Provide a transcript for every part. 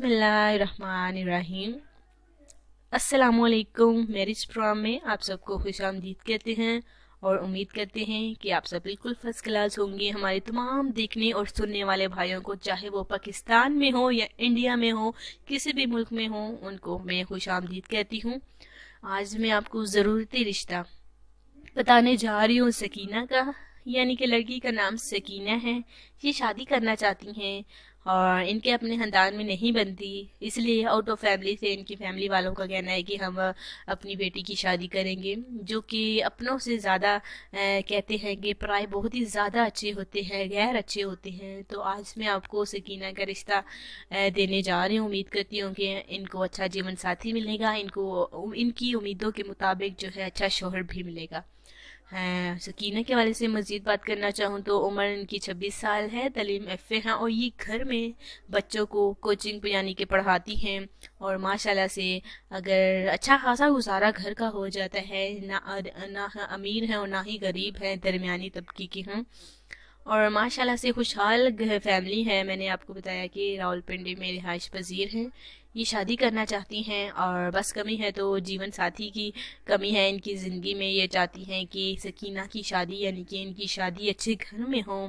बिस्मिल्लाहिर्रहमानिर्रहीम। अस्सलामुअलैकुम। Marriage programme में आप सबको खुशामदीद कहते हैं और उम्मीद करते हैं कि आप सब बिल्कुल फर्स्ट क्लास होंगे। हमारे तमाम देखने और सुनने वाले भाइयों को, चाहे वो पाकिस्तान में हो या इंडिया में हो, किसी भी मुल्क में हो, उनको मैं खुशामदीद कहती हूँ। आज मैं आपको ज़रूरती रिश्ता बताने जा रही हूँ सकीना का, यानी कि लड़की का नाम सकीना है। ये शादी करना चाहती हैं और इनके अपने खानदान में नहीं बनती, इसलिए आउट ऑफ फैमिली से इनकी फैमिली वालों का कहना है कि हम अपनी बेटी की शादी करेंगे, जो कि अपनों से ज़्यादा कहते हैं कि पराए बहुत ही ज़्यादा अच्छे होते हैं, गैर अच्छे होते हैं। तो आज मैं आपको सकीना का रिश्ता देने जा रही हूँ। उम्मीद करती हूँ कि इनको अच्छा जीवन साथी मिलेगा, इनको इनकी उम्मीदों के मुताबिक जो है अच्छा शोहर भी मिलेगा। सकीना के वाले से मज़ीद बात करना चाहूँ तो उम्र इनकी 26 साल है, तालीम एफ़ए हैं और ये घर में बच्चों को कोचिंग पे यानी कि पढ़ाती हैं। और माशाल्लाह से अगर अच्छा खासा गुजारा घर का हो जाता है, ना अमीर हैं और ना ही गरीब हैं, दरमियानी तबके की हैं और माशाल्लाह से खुशहाल फैमिली है। मैंने आपको बताया कि रावलपिंडी में रिहाइश पजीर हैं, ये शादी करना चाहती हैं और बस कमी है तो जीवन साथी की कमी है इनकी ज़िंदगी में। ये चाहती हैं कि सकीना की शादी यानी कि इनकी शादी अच्छे घर में हो।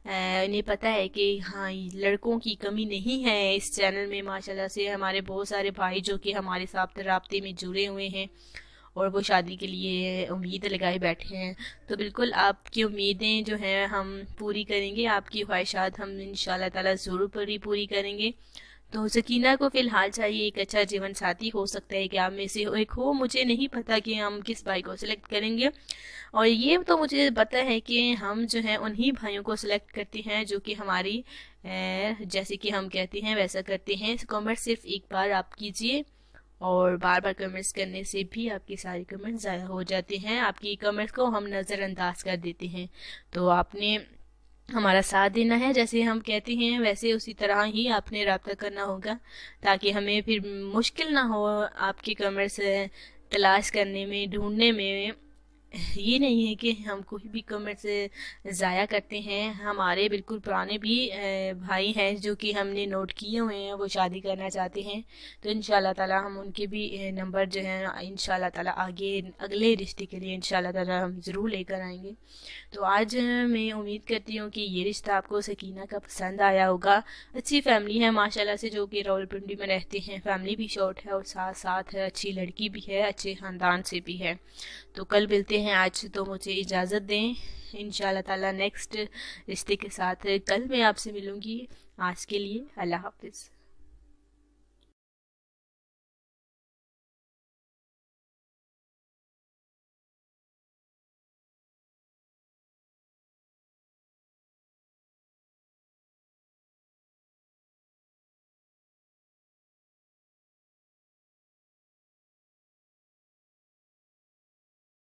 इन्हें पता है कि हाँ, लड़कों की कमी नहीं है इस चैनल में। माशाल्लाह से हमारे बहुत सारे भाई जो कि हमारे साथ राब्ते में जुड़े हुए हैं और वो शादी के लिए उम्मीद लगाए बैठे हैं। तो बिल्कुल आपकी उम्मीदें जो हैं हम पूरी करेंगे, आपकी ख्वाहिशात हम इंशाल्लाह ताला ज़रूर पूरी करेंगे। तो सकीना को फ़िलहाल चाहिए एक अच्छा जीवन साथी। हो सकता है कि आप में से एक हो, मुझे नहीं पता कि हम किस भाई को सिलेक्ट करेंगे, और ये तो मुझे पता है कि हम जो है उन्हीं भाइयों को सिलेक्ट करते हैं जो कि हमारी जैसे कि हम कहते हैं वैसा करते हैं। कमेंट सिर्फ एक बार आप कीजिए और बार बार कमेंट्स करने से भी आपकी सारी कमेंट्स ज़ाया हो जाते हैं, आपकी कमेंट्स को हम नज़रअंदाज कर देते हैं। तो आपने हमारा साथ देना है, जैसे हम कहते हैं वैसे उसी तरह ही आपने रब्ता करना होगा, ताकि हमें फिर मुश्किल ना हो आपके कमेंट्स तलाश करने में, ढूंढने में। ये नहीं है कि हम कोई भी कमेंट्स ज़ाया करते हैं। हमारे बिल्कुल पुराने भी भाई हैं जो कि हमने नोट किए हुए हैं, वो शादी करना चाहते हैं। तो इंशाल्लाह ताला हम उनके भी नंबर जो हैं इंशाल्लाह ताला आगे अगले रिश्ते के लिए इंशाल्लाह ताला हम ज़रूर लेकर आएंगे। तो आज मैं उम्मीद करती हूँ कि ये रिश्ता आपको सकीना का पसंद आया होगा। अच्छी फैमिली है माशाल्लाह से, जो कि रावलपिंडी में रहते हैं। फैमिली भी शॉर्ट है और साथ साथ है अच्छी लड़की भी है, अच्छे ख़ानदान से भी है। तो कल मिलते हैं, आज तो मुझे इजाज़त दें। इंशाल्लाह ताला नेक्स्ट रिश्ते के साथ कल मैं आपसे मिलूँगी। आज के लिए अल्लाह हाफिज़।